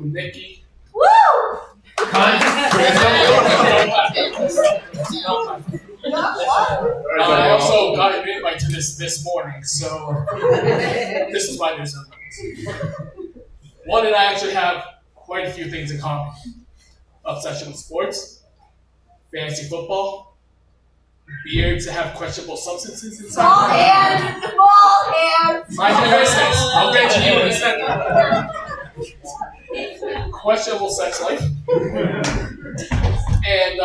Nikki. Woo! I also got an invite to this morning, so this is why there's no notes. Juan and I actually have quite a few things in common. Obsession with sports, fantasy football, beards that have questionable substances inside. Ball hands! My business. I'll get to you in a second. Questionable sex life. And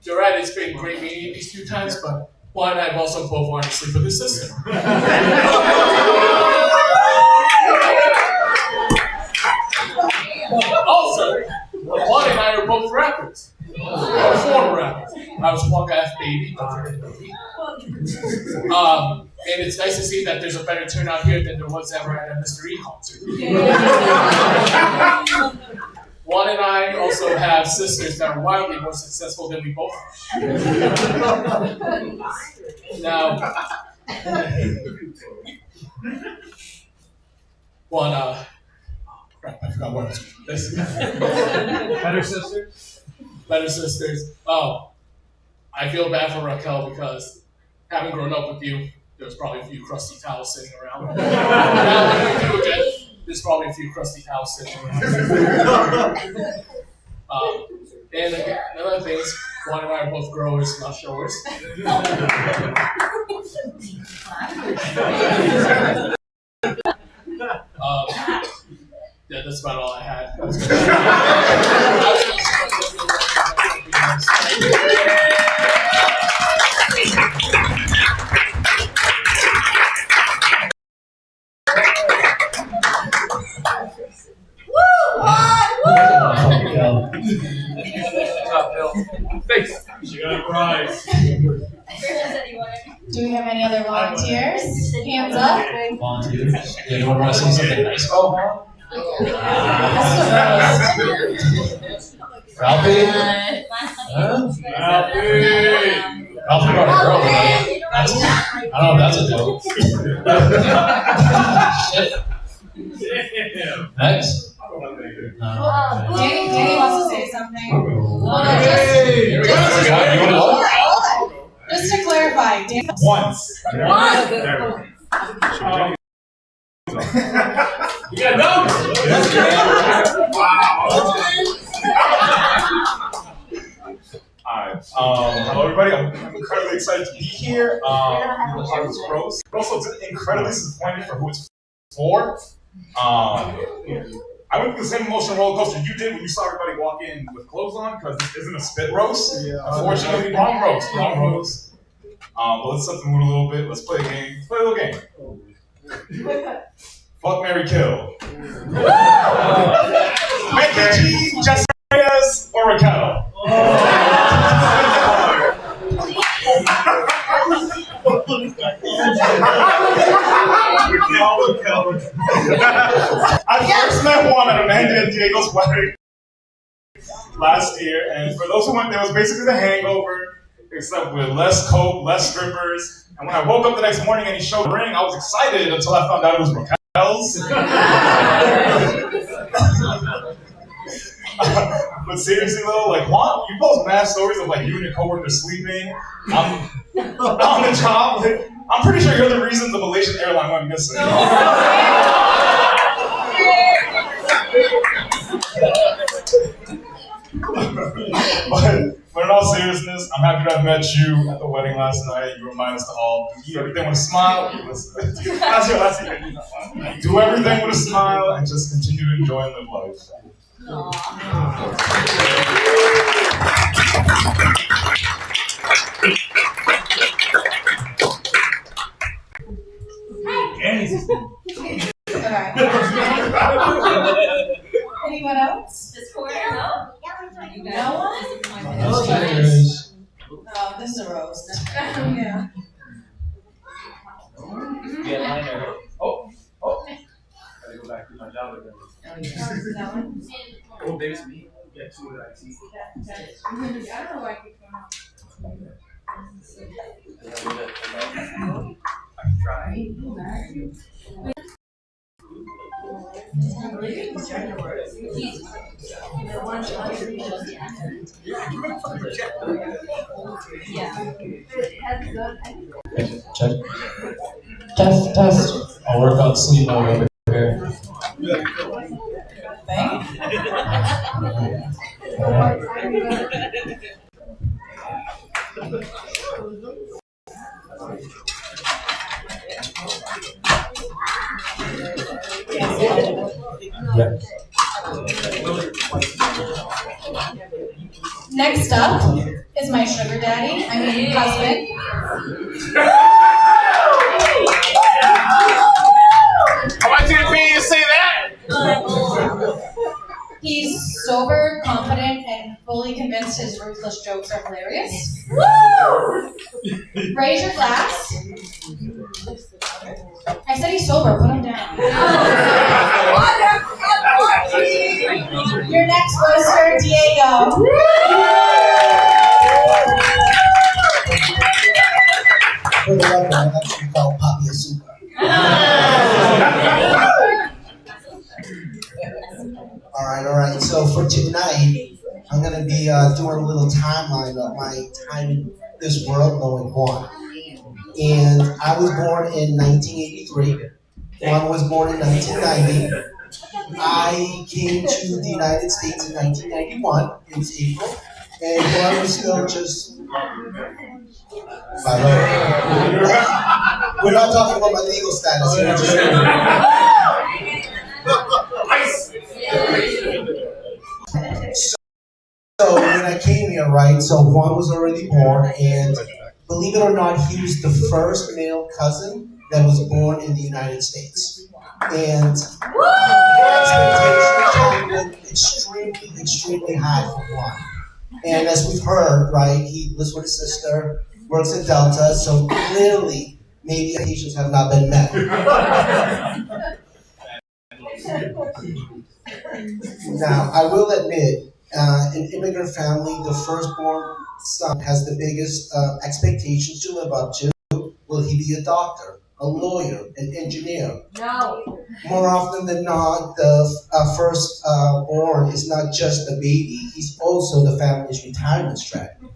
Jared, it's been great meeting you these few times, but Juan and I have also both wanted to sleep with his sister. Also, Juan and I are both rappers. Former rappers. I was Juan F. Baby. And it's nice to see that there's a better turnout here than there was ever at a Mr. E concert. Juan and I also have sisters that are wildly more successful than we both are. Now, Juan, crap, I forgot what I was this. Better sisters? Better sisters. Oh, I feel bad for Raquel because having grown up with you, there's probably a few crusty towels sitting around. Now when we do again, there's probably a few crusty towels sitting around. And again, another thing is, Juan and I are both growers, not showers. Yeah, that's about all I had. Thanks. She got a prize. Do we have any other volunteers? Hands up. Volunteers? Anyone want to say something nice? Oh, Ralphie? Ralphie brought a girl today. I don't know if that's a joke. Shit. Next? Danny wants to say something. Just to clarify, Danny. Once. You got numbers. Wow. Alright. Hello everybody. I'm incredibly excited to be here. Juan Roast. Also incredibly disappointed for who it's for. I went through the same emotional roller coaster you did when you saw everybody walk in with clothes on, because this isn't a spit roast. Yeah. Unfortunately, wrong roast. Well, let's set the mood a little bit. Let's play a game. Let's play a little game. Fuck, marry, kill. Becky G, Jessica, or Raquel? I first met Juan at Amanda Diego's wedding last year, and for those who went there, it was basically The Hangover, except with less coke, less strippers. And when I woke up the next morning and he showed the ring, I was excited until I found out it was Raquel's. But seriously though, like Juan, you post mad stories of like you and your coworkers sleeping. I'm on the job. I'm pretty sure you're the reason the Malaysian airline went missing. But in all seriousness, I'm happy to have met you at the wedding last night. You remind us to all do everything with a smile. Do everything with a smile and just continue to enjoy and live life. Anyone else? This corner, no? No one? Cheers. Oh, this is a roast. Yeah. Oh. Gotta go back to my job again. That one? Oh, there's me. Get to it, I see. I don't know why I keep going on. I can try. Check. Test, test. I'll work on sleep mode over here. Yeah. Next up is my sugar daddy, husband. How much did it pay you to say that? He's sober, confident, and fully convinced his ruthless jokes are hilarious. Raise your glass. I said he's sober, put him down. Your next roaster, Diego. For the record, I'm actually called Papi Azúcar. All right. So for tonight, I'm gonna be doing a little timeline of my time in this world knowing Juan. And I was born in 1983. Juan was born in 1990. I came to the United States in 1991. It was April, and Juan was still just. We're not talking about my legal status here. So when I came here, right, so Juan was already born, and believe it or not, he was the first male cousin that was born in the United States. And the expectations were extremely high for Juan. And as we've heard, right, he lives with his sister, works at Delta, so clearly maybe expectations have not been met. Now, I will admit, an immigrant family, the firstborn son has the biggest expectations to live up to. Will he be a doctor, a lawyer, an engineer? No. More often than not, the firstborn is not just a baby, he's also the family's retirement strategy.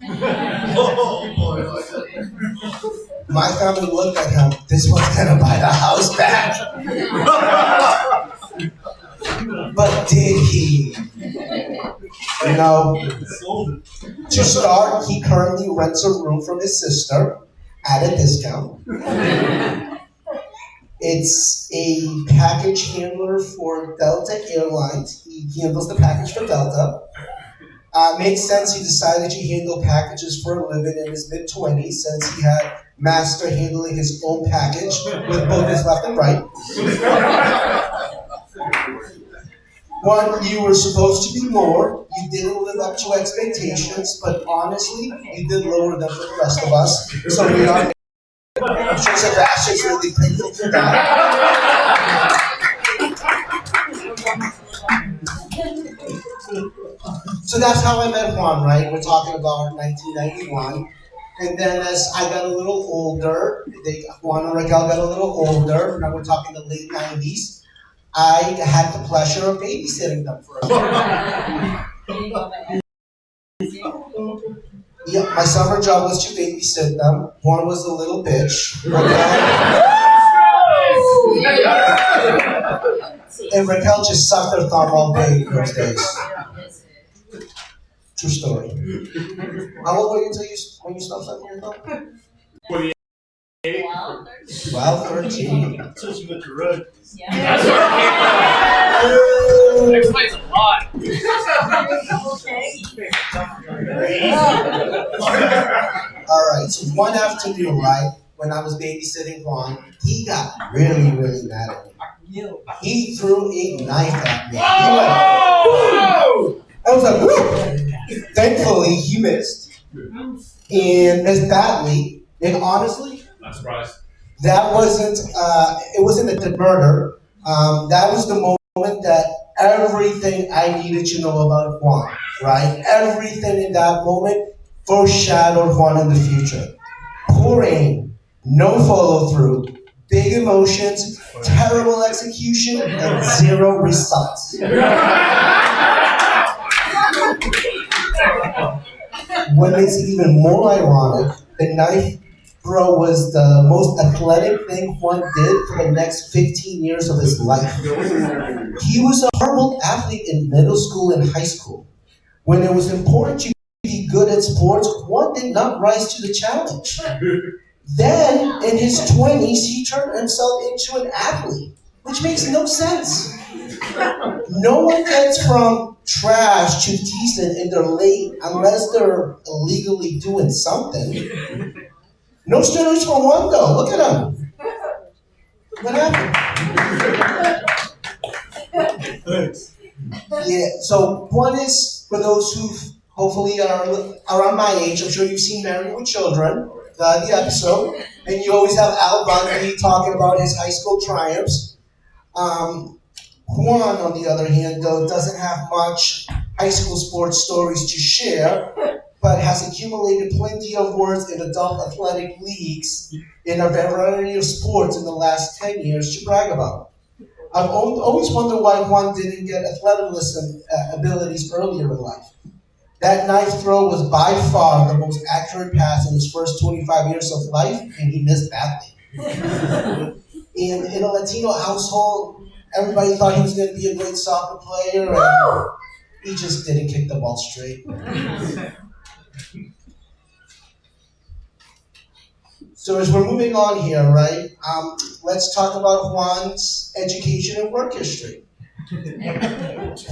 My family looked at him, this one's gonna buy the house back. But did he? You know, to start, he currently rents a room from his sister at a discount. It's a package handler for Delta Airlines. He handles the package for Delta. Makes sense he decided to handle packages for a living in his mid-20s since he had master handling his own package with both his left and right. One, you were supposed to be more. You didn't live up to expectations, but honestly, you did lower them for the rest of us. So we are. I'm sure Sebastian's really thankful for that. So that's how I met Juan, right? We're talking about 1991. And then as I got a little older, Juan and Raquel got a little older. Now we're talking the late 90s. I had the pleasure of babysitting them for a while. Yeah, my summer job was to babysit them. Juan was a little bitch. And Raquel just sucked her thumb all day in those days. True story. How old were you when you stopped sucking your thumb? 28. 12, 13. Touching with your rug. That explains a lot. Alright, so one afternoon, right, when I was babysitting Juan, he got really mad at me. He threw a knife at me. I was like, whoo! Thankfully, he missed. And missed badly. And honestly, Not surprised. that wasn't, it wasn't a murder. That was the moment that everything I needed to know about Juan, right? Everything in that moment foreshadowed Juan in the future. Poor aim, no follow through, big emotions, terrible execution, and zero results. What makes it even more ironic, the knife throw was the most athletic thing Juan did for the next 15 years of his life. He was a horrible athlete in middle school and high school. When it was important to be good at sports, Juan did not rise to the challenge. Then, in his 20s, he turned himself into an athlete, which makes no sense. No one gets from trash to decent in their late unless they're illegally doing something. No steroids for Juan, though. Look at him. What happened? Yeah, so Juan is, for those who hopefully are around my age, I'm sure you've seen Married with Children, the episode, and you always have Al Bundy talking about his high school triumphs. Juan, on the other hand, though, doesn't have much high school sports stories to share, but has accumulated plenty of words in adult athletic leagues in a variety of sports in the last 10 years to brag about. I've always wondered why Juan didn't get athleticism abilities earlier in life. That knife throw was by far the most accurate pass in his first 25 years of life, and he missed badly. In a Latino household, everybody thought he was going to be a great soccer player, and he just didn't kick the ball straight. So as we're moving on here, right, let's talk about Juan's education and work history.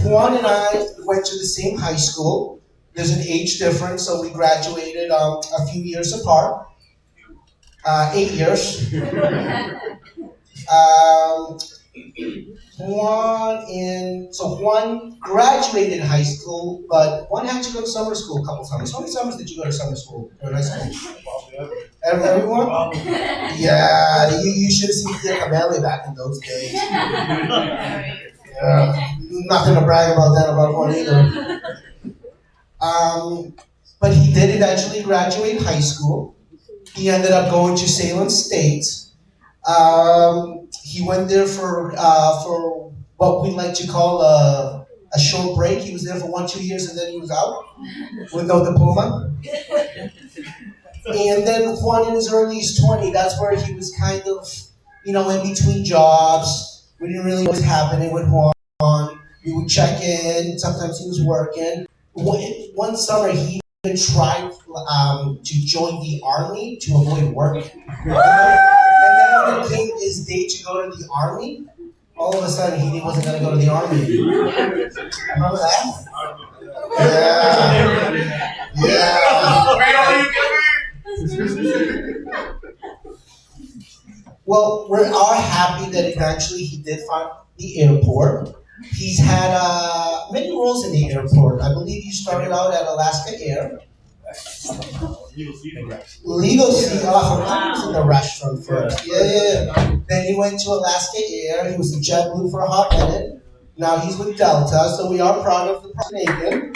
Juan and I went to the same high school. There's an age difference, so we graduated a few years apart, 8 years. Juan graduated high school, but Juan had to go to summer school a couple summers. How many summers did you go to summer school or high school? Everyone? Yeah, you should have seen Tia Cameli back in those days. Yeah, nothing to brag about that about Juan either. But he did eventually graduate high school. He ended up going to Salem State. He went there for what we like to call a short break. He was there for 1-2 years and then he was out with no diploma. And then Juan in his early 20s, that's where he was kind of, in between jobs. We didn't really know what was happening with Juan. We would check in, sometimes he was working. One summer he even tried to join the army to avoid work. And then when it came his day to go to the army, all of a sudden he wasn't going to go to the army. Remember that? Yeah. Well, we are happy that eventually he did find the airport. He's had many roles in the airport. I believe he started out at Alaska Air. Legal seat. He was in the restaurant first. Yeah. Then he went to Alaska Air. He was in JetBlue for a hot minute. Now he's with Delta, so we are proud of the Canadian.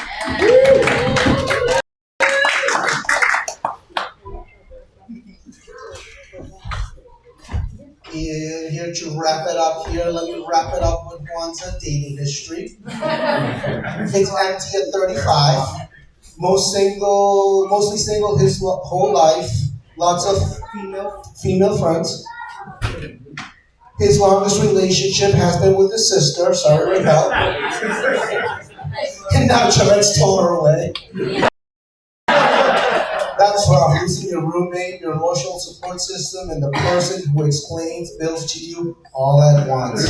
And here to wrap it up here, let me wrap it up with Juan's dating history. It's empty at 35. Mostly single his whole life. Lots of female friends. His longest relationship has been with his sister. Sorry, Raquel. And now Jared's told her away. That's from losing your roommate, your emotional support system, and the person who explains bills to you all at once.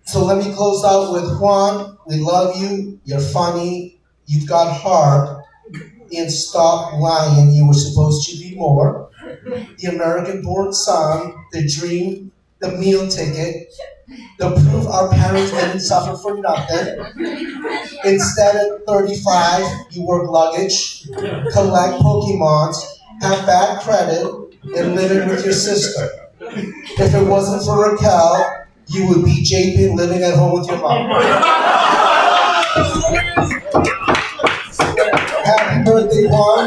So let me close out with Juan. We love you. You're funny. You've got heart. And stop lying. You were supposed to be more. The American-born son, the dream, the meal ticket, the proof our parents didn't suffer for nothing. Instead at 35, you work luggage, collect Pokemons, have bad credit, and living with your sister. If it wasn't for Raquel, you would be JP living at home with your mom. Happy birthday, Juan.